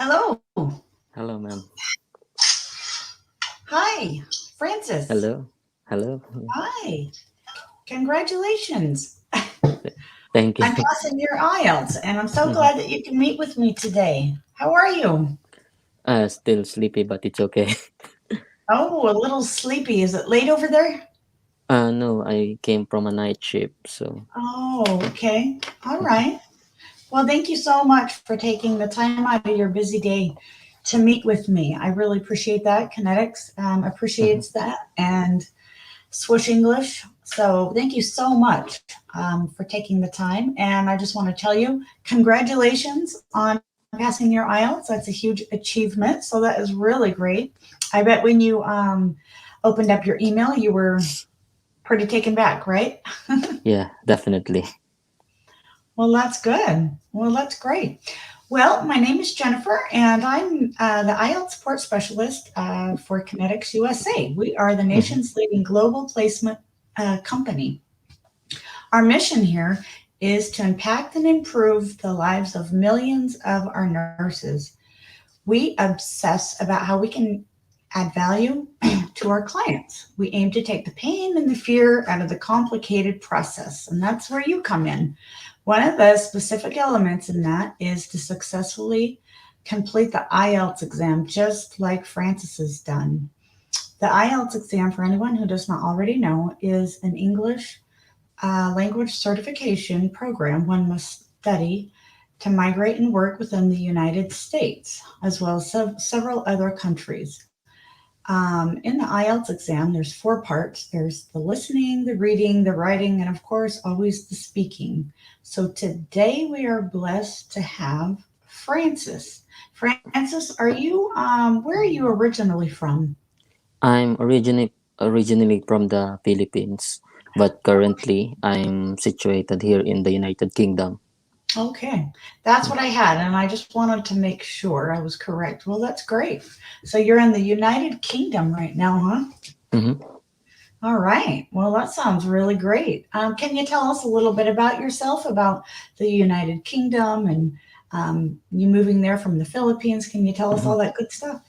Hello. Hello, ma'am. Hi, Francis. Hello. Hello. Hi. Congratulations Thank you. on passing your IELTS, and I'm so Mhm. glad that you can meet with me today. How are you? Still sleepy, but it's okay. Oh, a little sleepy. Is it late over there? No, I came from a night shift, so. Oh, okay. All Mhm. right. Well, thank you so much for taking the time out of your busy day to meet with me. I really appreciate that. Connetics Mhm. appreciates that, and Swish English. So thank you so much for taking the time. And I just want to tell you, congratulations on passing your IELTS. That's a huge achievement. So that is really great. I bet when you opened up your email, you were pretty taken back, right? Yeah, definitely. Well, that's good. Well, that's great. Well, my name is Jennifer, and I'm the IELTS support specialist for Connetics USA. We are the Mhm. nation's leading global placement company. Our mission here is to impact and improve the lives of millions of our nurses. We obsess about how we can add value to our clients. We aim to take the pain and the fear out of the complicated process, and that's where you come in. One of the specific elements in that is to successfully complete the IELTS exam, just like Francis has done. The IELTS exam, for anyone who does not already know, is an English language certification program one must study to migrate and work within the United States, as well as several other countries. In the IELTS exam, there's four parts: there's the listening, the reading, the writing, and of course, always the speaking. So today we are blessed to have Francis. Francis, where are you originally from? I'm originally from the Philippines, but currently I'm situated here in the United Kingdom. Okay, that's what I had, and I just wanted to make sure I was correct. Well, that's great. So you're in the United Kingdom right now, huh? Mm-hmm. All right. Well, that sounds really great. Can you tell us a little bit about yourself, about the United Kingdom, and you moving there from the Philippines? Can you tell us Mm-hmm. all that good stuff?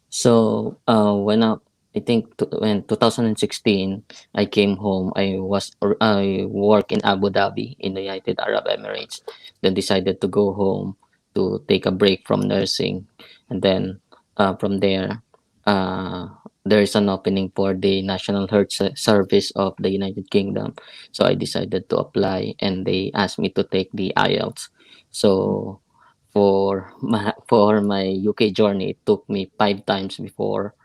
So, I think when 2016 I came home, I work in Abu Dhabi in the United Arab Emirates. Then decided to go home to take a break from nursing, and then from there, uh, there is an opening for the National Service of the United Kingdom. So I decided to apply, and they asked me to take the IELTS. So for my UK journey, it took me 5 times before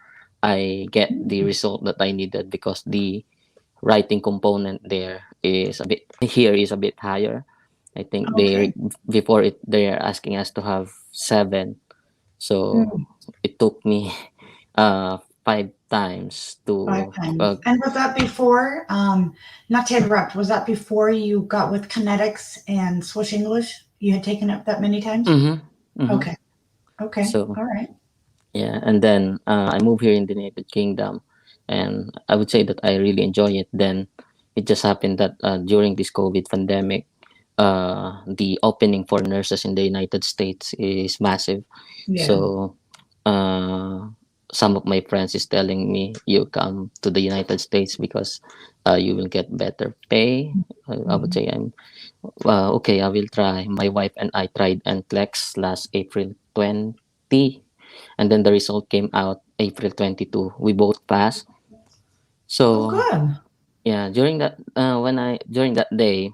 I get the result that I needed, because the writing component there is a bit here is a bit higher. I think Okay. before it they're asking us to have 7, so Mm, it took me 5 times five to times. And was that before? Not to interrupt. Was that before you got with Connetics and Swish English? You had taken it that many times? mm-hmm, mm-hmm. Okay. Okay. So All right. yeah, and then I moved here in the United Kingdom, and I would say that I really enjoy it. Then it just happened that during this COVID pandemic, the opening for nurses in the United States is massive. Yeah. So uh, some of my friends is telling me, you come to the United States because you will get better pay. I would Mhm. say I'm okay. I will try. My wife and I tried NCLEX last April 20, and then the result came out April 22. We both passed. Oh, So good. yeah, during that day,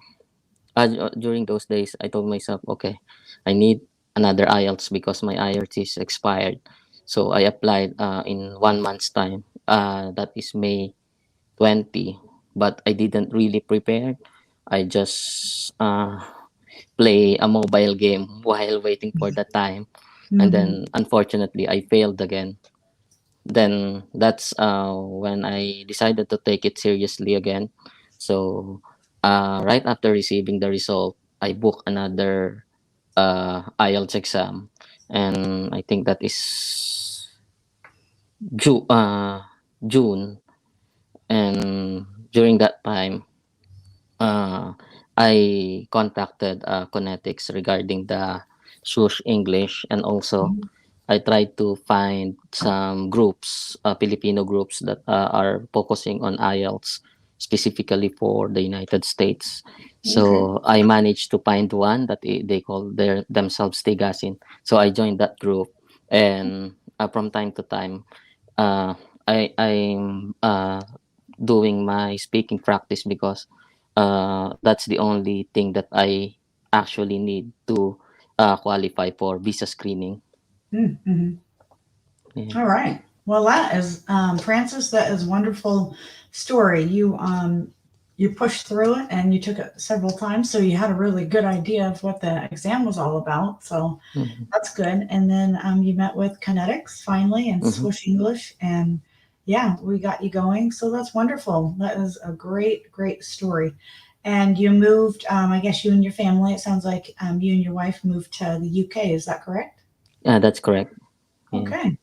during those days, I told myself, okay, I need another IELTS because my IELTS is expired. So I applied in 1 month's time. That is May 20, but I didn't really prepare. I just play a mobile game while waiting for the time, and Hmm. then unfortunately I failed again. Then that's when I decided to take it seriously again. So right after receiving the result, I booked another IELTS exam, and I think that is June. And during that time, uh, I contacted Connetics regarding the Shush English, and also I tried to find some groups, Filipino groups that are focusing on IELTS specifically for the United States. Okay. So I managed to find one that they call themselves Tigasin. So I joined that group, and from time to time, uh, I'm doing my speaking practice because that's the only thing that I actually need to qualify for visa screening. Mm-hmm. Yeah. All right. Well, that is Francis. That is a wonderful story. You pushed through it and you took it several times, so you had a really good idea of what the exam was all about. So Mm-hmm. that's good. And then you met with Connetics finally and Mm-hmm. Swoosh English, and yeah, we got you going. So that's wonderful. That is a great, great story. And you moved. I guess you and your family. It sounds like you and your wife moved to the UK. Is that correct? Yeah, that's correct. Yeah. Okay.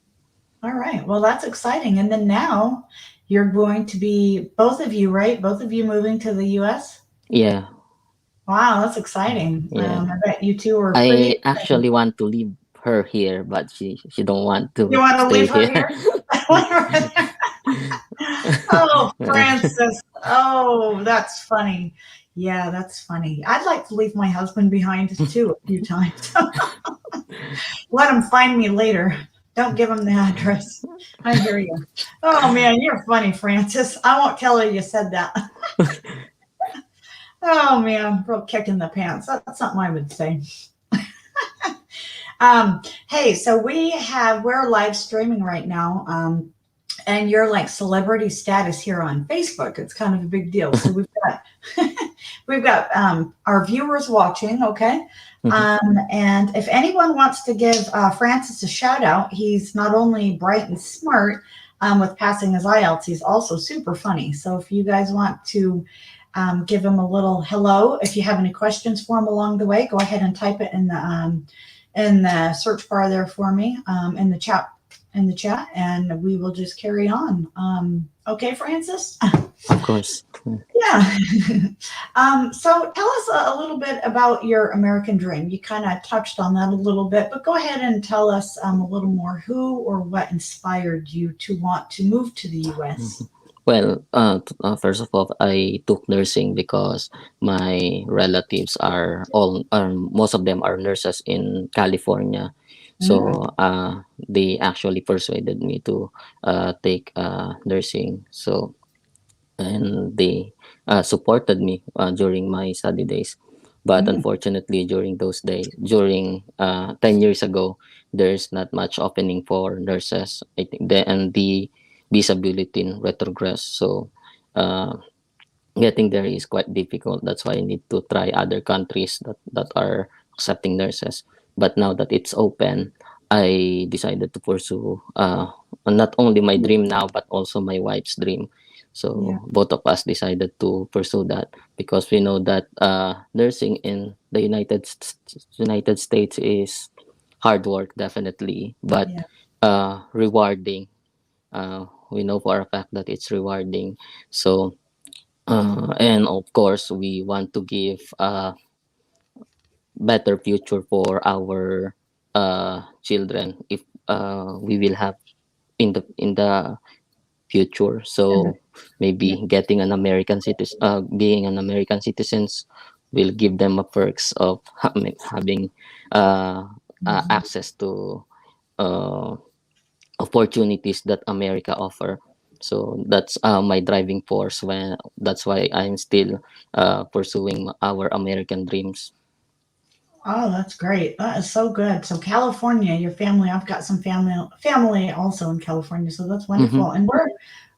All right. Well, that's exciting. And then now you're going to be both of you, right? Both of you moving to the US? Yeah. Wow, that's exciting. Yeah. I bet you two are pretty I excited. actually want to leave her here, but she don't want You to want to stay leave her here. here? Oh, Francis. Oh, that's funny. Yeah, that's funny. I'd like to leave my husband behind too a few times. Let him find me later. Don't give him the address. I hear you. Oh man, you're funny, Francis. I won't tell her you said that. Oh man, real kick in the pants. That's something I would say. Hey, so we're live streaming right now. And you're like celebrity status here on Facebook. It's kind of a big deal. So we've got we've got our viewers watching. Okay, Mhm. and if anyone wants to give Francis a shout out, he's not only bright and smart with passing his IELTS, he's also super funny. So if you guys want to give him a little hello, if you have any questions for him along the way, go ahead and type it in the search bar there for me in the chat, and we will just carry on. Okay, Francis? Of course. Yeah. So tell us a little bit about your American dream. You kind of touched on that a little bit, but go ahead and tell us a little more who or what inspired you to want to move to the US. Mhm. Well, first of all, I took nursing because my relatives are all, most of them are nurses in California. Mm, So they actually persuaded me to take nursing. So and they supported me during my study days. But mm, unfortunately, during those days, during 10 years ago, there's not much opening for nurses. I think and the visa bulletin retrogress. So uh, getting there is quite difficult. That's why I need to try other countries that are accepting nurses. But now that it's open, I decided to pursue not only my dream now, but also my wife's dream. yeah, So both of us decided to pursue that because we know that nursing in the United States is hard work, definitely, but yeah, rewarding. We know for a fact that it's rewarding. So and of course, we want to give a better future for our children if we will have in the future. and So yeah, maybe getting an American citizen, being an American citizens, will give them a perks of having uh, mhm. access to uh, opportunities that America offer. So that's my driving force. When that's why I'm still pursuing our American dreams. Oh, that's great. That is so good. So California, your family, I've got some family also in California, so that's Mm-hmm. wonderful. And where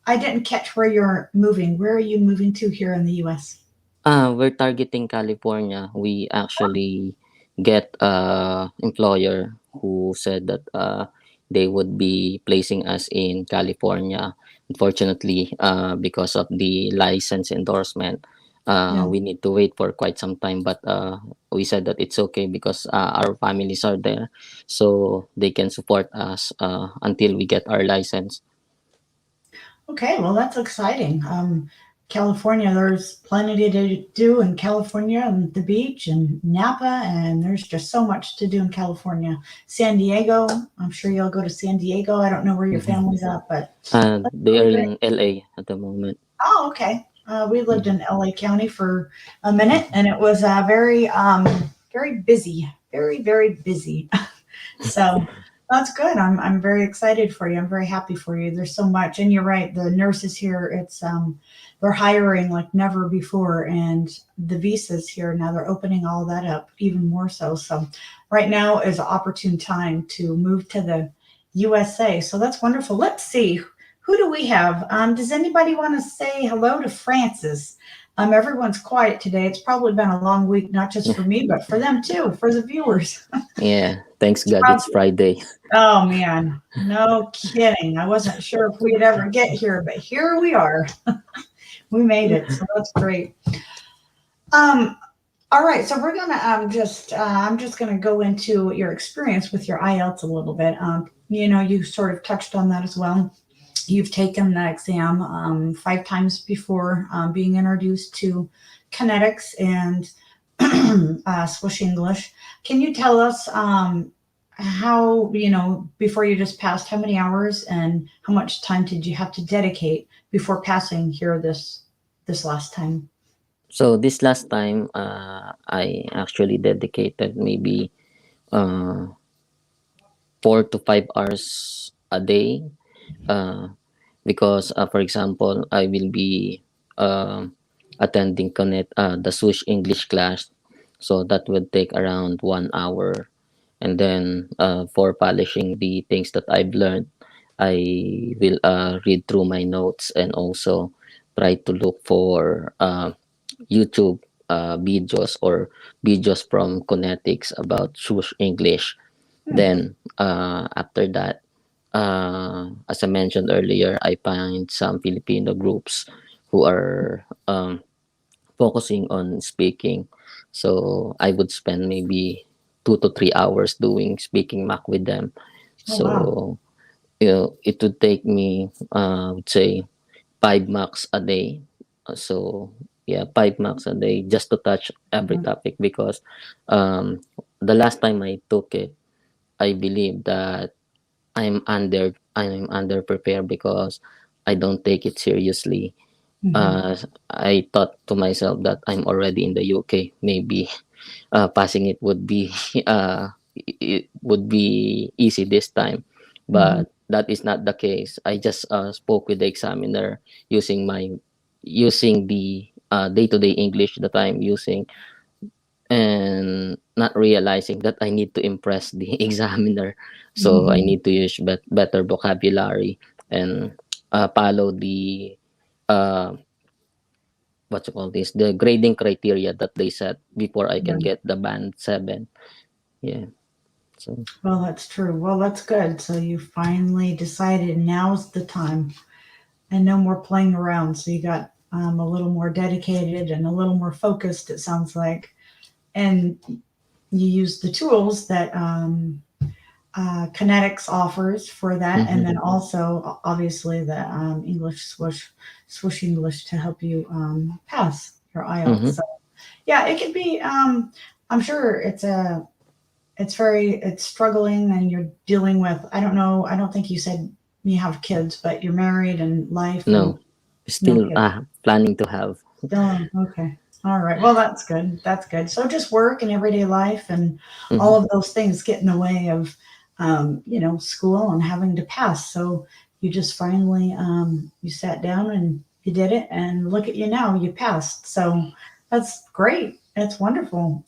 I didn't catch where you're moving. Where are you moving to here in the US? We're targeting California. We actually get a employer who said that they would be placing us in California. Unfortunately, because of the license endorsement, Yeah. we need to wait for quite some time. But we said that it's okay because our families are there, so they can support us until we get our license. Okay, well, that's exciting. California, there's plenty to do in California and the beach and Napa, and there's just so much to do in California. San Diego, I'm sure you'll go to San Diego. I don't know where your Mhm. family's at, but that's They really are great. in LA at the moment. Oh, okay. We lived Mhm. in LA County for a minute, Mhm. and it was very busy, very busy. So that's good. I'm very excited for you. I'm very happy for you. There's so much, and you're right. The nurses here, they're hiring like never before, and the visas here now they're opening all that up even more so. So right now is an opportune time to move to the USA. So that's wonderful. Let's see. Who do we have? Does anybody want to say hello to Francis? Everyone's quiet today. It's probably been a long week, not just for me, but for them too, for the viewers. Yeah, thanks God it's Friday. Oh man, no kidding. I wasn't sure if we'd ever get here, but here we are. We made it, so that's great. Um, all right, so we're gonna just I'm just gonna go into your experience with your IELTS a little bit. You sort of touched on that as well. You've taken the exam 5 times before being introduced to Connetics and Swish English. Can you tell us how, before you just passed, how many hours and how much time did you have to dedicate before passing here this last time? So this last time, I actually dedicated maybe uh, 4 to 5 hours a day, uh, because, for example, I will be attending the Swiss English class, so that would take around 1 hour, and then for polishing the things that I've learned, I will read through my notes and also try to look for YouTube videos or videos from Connetics about Swiss English. Hmm. Then after that, as I mentioned earlier, I find some Filipino groups who are focusing on speaking. So I would spend maybe 2 to 3 hours doing speaking mac with them. Oh wow. So it would take me, I would say, 5 max a day. So yeah, 5 max a day just to touch every Mhm. topic, because um, the last time I took it, I believe that I'm under prepared because I don't take it seriously. Mhm. Uh, I thought to myself that I'm already in the UK. Maybe passing it would be it would be easy this time, Mhm. but that is not the case. I just spoke with the examiner using the day-to-day English that I'm using, and not realizing that I need to impress the examiner. So I Mhm. need to use better vocabulary and follow the uh, what you call this, the grading criteria that they set before I can Yeah. get the band 7. Yeah. So Well, that's true. Well, that's good. So you finally decided now's the time, and no more playing around. So you got a little more dedicated and a little more focused. It sounds like, and you use the tools that Connetics offers for that, and mhm, then also obviously the English Swish English to help you pass your IELTS. mhm. So yeah, it could be. I'm sure it's struggling, and you're dealing with. I don't know. I don't think you said you have kids, but you're married and life and No, no still kids. planning to have. Still okay. All right. Well, that's good. That's good. So just work and everyday life and all Mhm. of those things get in the way of, school and having to pass. So you just finally, you sat down and you did it, and look at you now. You passed. So that's great. That's wonderful.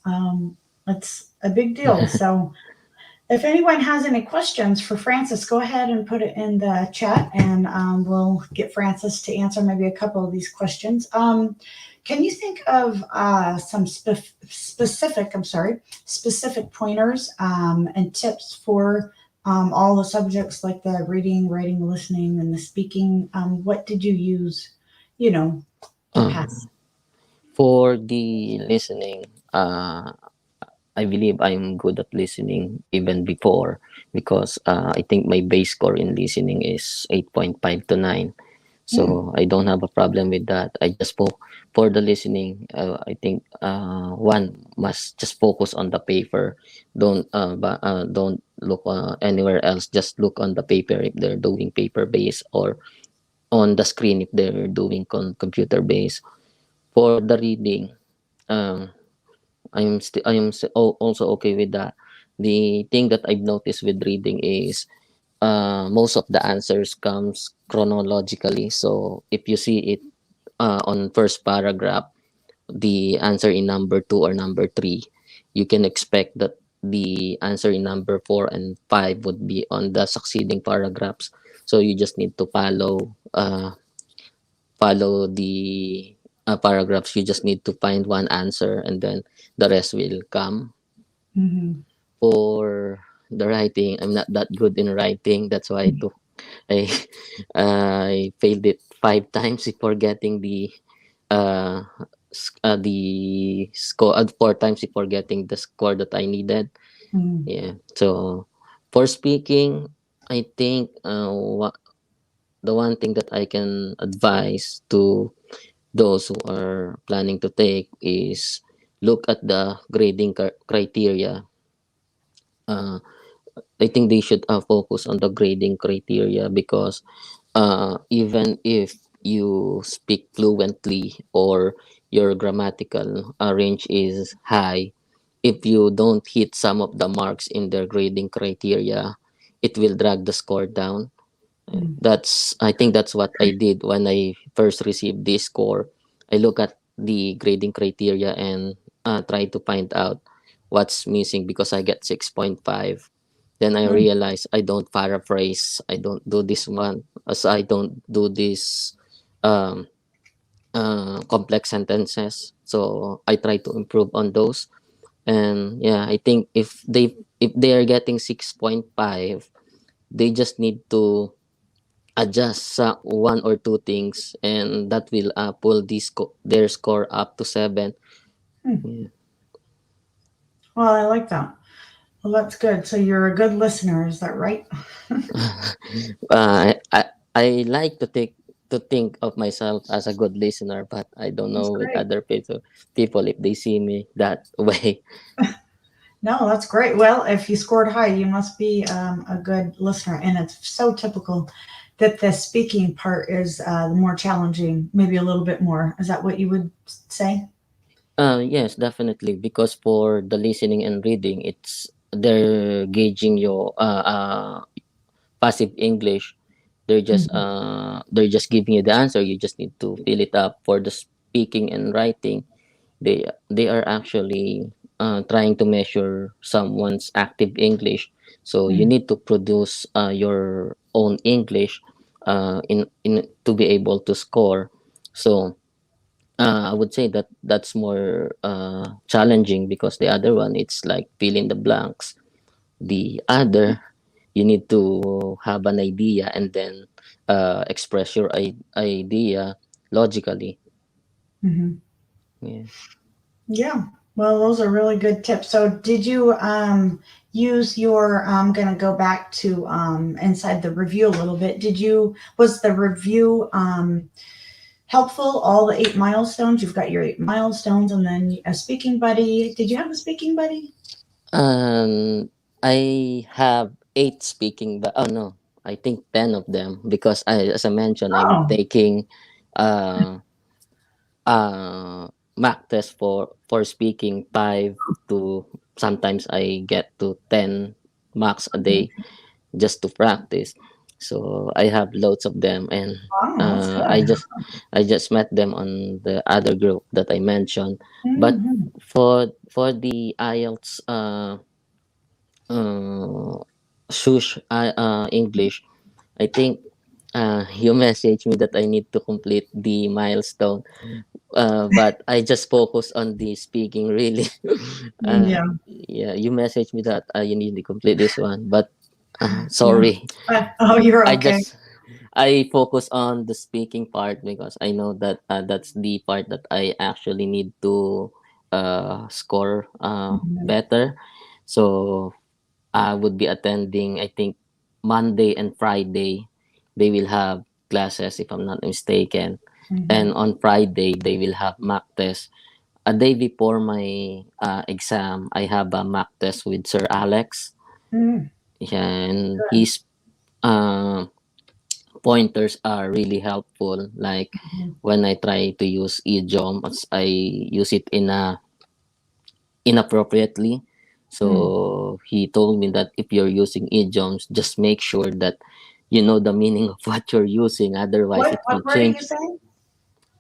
That's a big deal. So if anyone has any questions for Francis, go ahead and put it in the chat, and we'll get Francis to answer maybe a couple of these questions. Can you think of some specific pointers and tips for all the subjects like the reading, writing, listening, and the speaking? What did you use, you know, to pass? Um, for the listening, I believe I'm good at listening even before, because I think my base score in listening is 8.5 to 9. Hmm. So I don't have a problem with that. I just for the listening. I think one must just focus on the paper. Don't look anywhere else. Just look on the paper if they're doing paper based, or on the screen if they're doing computer based. For the reading, um, also okay with that. The thing that I've noticed with reading is most of the answers comes chronologically. So if you see it on first paragraph, the answer in number two or number three, you can expect that the answer in number four and five would be on the succeeding paragraphs. So you just need to follow the paragraphs. You just need to find one answer, and then the rest will come. Hmm. For the writing, I'm not that good in writing. That's why I I failed it five times before getting uh, the score. Four times before getting the score that I needed. Hmm. Yeah. So for speaking, I think the one thing that I can advise to those who are planning to take is look at the grading criteria. Uh, I think they should focus on the grading criteria, because even if you speak fluently or your grammatical range is high, if you don't hit some of the marks in their grading criteria, it will drag the score down. That's I think that's what I did when I first received this score. I look at the grading criteria and try to find out what's missing, because I get 6.5. Then I realize I don't paraphrase. I don't do this one, as I don't do this um, complex sentences. So I try to improve on those. And yeah, I think if they are getting 6.5, they just need to adjust one or two things, and that will pull their score up to 7. Yeah. Well, I like that. Well, that's good. So you're a good listener, is that right? I like to think of myself as a good listener, but I don't That's know with great. other people if they see me that way. No, that's great. Well, if you scored high, you must be a good listener. And it's so typical that the speaking part is more challenging, maybe a little bit more. Is that what you would say? Yes, definitely, because for the listening and reading, it's they're gauging your passive English. They're just giving you the answer. You just need to fill it up. For the speaking and writing, they are actually trying to measure someone's active English. So you Mm-hmm. need to produce your own English in to be able to score. So I would say that that's more challenging, because the other one, it's like fill in the blanks. The other, you need to have an idea and then express your idea logically. Mm-hmm. Yeah. Yeah. Well, those are really good tips. So, did you use your? I'm going to go back to inside the review a little bit. Was the review helpful? All the 8 milestones. You've got your 8 milestones, and then a speaking buddy. Did you have a speaking buddy? Um, I have eight speaking, but oh no, I think 10 of them, because as I mentioned, I'm Oh. taking uh, uh, mock test for speaking 5 to sometimes I get to 10 marks a day just to practice. So I have loads of them, and Wow, that's uh, I good. just I just met them on the other group that I mentioned. But Hmm. for the IELTS uh, English, I think you messaged me that I need to complete the milestone, but I just focus on the speaking really. Yeah, Yeah, you messaged me that you need to complete this one, but yeah. sorry, Oh, you're I okay. just I focus on the speaking part, because I know that that's the part that I actually need to score Mhm. better. So I would be attending, I think, Monday and Friday. They will have. classes, if I'm not mistaken. Mhm. And on Friday, they will have mock test. A day before my exam, I have a mock test with Sir Alex. Mm, Yeah, and good. his uh, pointers are really helpful. Like Mhm. when I try to use idioms, I use it inappropriately. Mm. So he told me that if you're using idioms, just make sure that you know the meaning of what you're using. Otherwise, it will What word are you change. saying?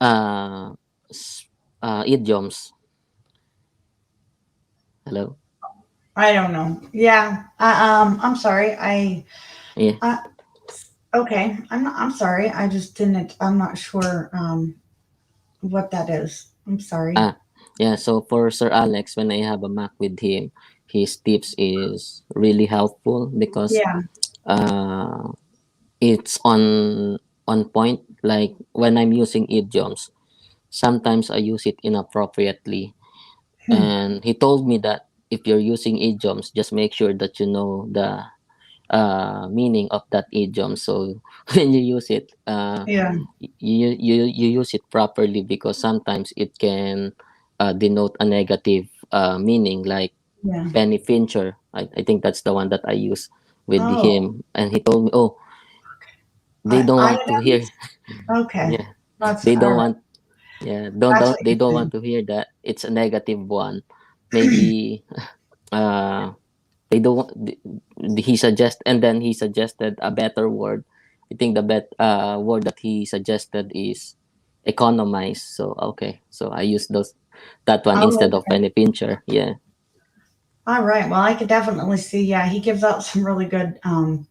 Uh, Idioms. Hello. I don't know. Yeah. I'm sorry. Yeah. Uh, okay. I'm sorry. I just didn't. I'm not sure what that is. I'm sorry. Ah. Yeah. So for Sir Alex, when I have a Mac with him, his tips is really helpful because Yeah. uh, it's on point. Like when I'm using idioms, sometimes I use it inappropriately. Hmm. And he told me that if you're using idioms, just make sure that you know the meaning of that idiom. So when you use it, Yeah. you use it properly, because sometimes it can denote a negative meaning, like Yeah. penny pincher. I think that's the one that I use with Oh. him, and he told me, oh, they don't want to hear. Items. Okay. Yeah, That's they all don't right. want. Yeah, That's don't what they you're don't want saying. to hear that it's a negative one. Maybe uh they don't want, he suggest and then he suggested a better word. I think the word that he suggested is economize. So okay, so I use those that one Oh, instead of penny pincher. Yeah. all right. Well, I could definitely see. Yeah, he gives out some really good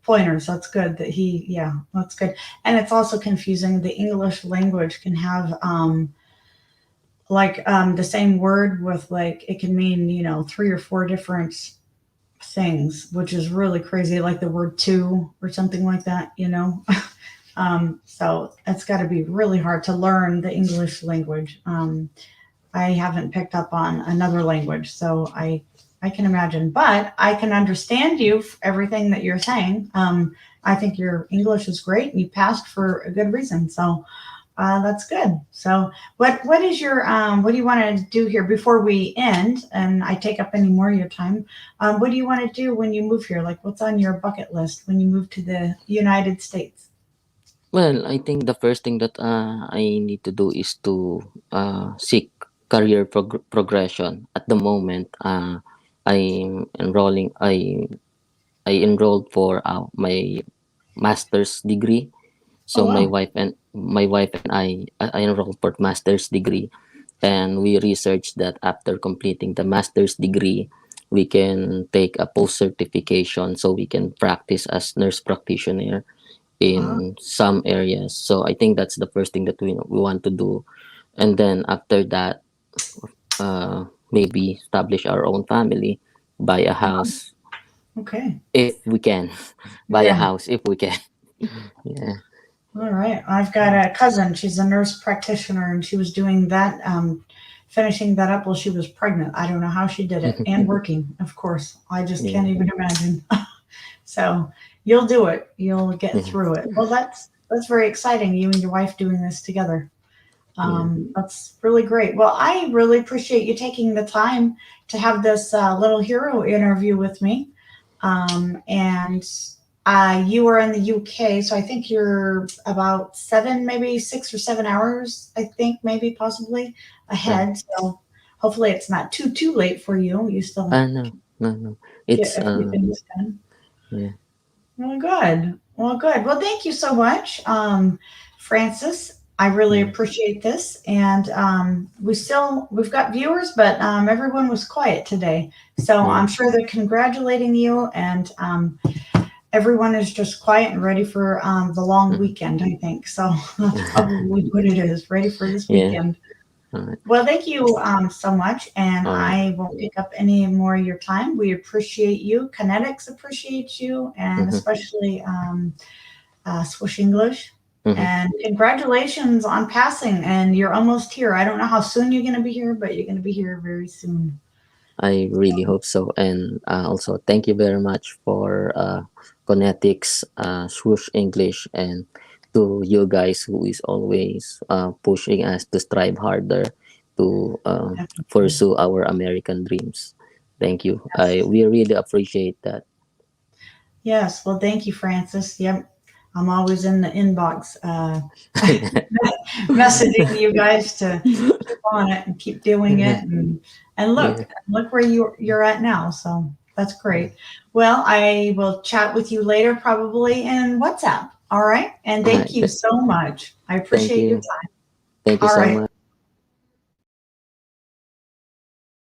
pointers. That's good that he. Yeah, that's good. And it's also confusing. The English language can have the same word with like it can mean three or four different things, which is really crazy. Like the word two or something like that. So it's got to be really hard to learn the English language. I haven't picked up on another language, so I can imagine, but I can understand you everything that you're saying. I think your English is great, and you passed for a good reason. So that's good. So what is your what do you want to do here before we end? And I take up any more of your time. What do you want to do when you move here? Like what's on your bucket list when you move to the United States? Well, I think the first thing that I need to do is to seek career progression. At the moment, I'm enrolling. I enrolled for my master's degree. Oh So wow. my wife and I enrolled for master's degree, and we researched that after completing the master's degree, we can take a post certification so we can practice as nurse practitioner Ah, in some areas. So I think that's the first thing that we want to do, and then after that, maybe establish our own family, buy a house okay. if we can, buy a Yeah. house if we can. Yeah. All right. I've got a cousin. She's a nurse practitioner, and she was doing that, finishing that up while she was pregnant. I don't know how she did it, and working, of course. I just can't Yeah. even imagine. So you'll do it. You'll get Mhm. through it. Well, that's very exciting. You and your wife doing this together. Yeah. That's really great. Well, I really appreciate you taking the time to have this little hero interview with me. And you are in the UK, so I think you're about 6 or 7 hours, I think, maybe possibly Uh, ahead. So hopefully it's not too late for you. You still no, no, no. get It's a few things done. yeah, Well, good. Well, good. Well, thank you so much, Francis. I really yeah, appreciate this, and we've got viewers, but everyone was quiet today, so I'm yeah. sure they're congratulating you, and everyone is just quiet and ready for the long Mhm. weekend. I think so. That's probably what it is. Ready for this Yeah. weekend. All right. Well, thank you so much, and All right. I won't pick up any more of your time. We appreciate you. Connetics appreciates you, and Mm-hmm. especially Swish English. Mm-hmm. And congratulations on passing, and you're almost here. I don't know how soon you're going to be here, but you're going to be here very soon. I really hope so. And also, thank you very much for Connetics, Swoosh English, and to you guys who is always pushing us to strive harder to Definitely. pursue our American dreams. Thank you. Yes. We really appreciate that. Yes. Well, thank you, Francis. Yep. I'm always in the inbox messaging you guys to keep on it and keep doing it. And Yeah. look where you're at now. So that's great. Well, I will chat with you later, probably in WhatsApp. All right. And thank you Th- so much. I thank appreciate your you. time. Thank you All so right. much.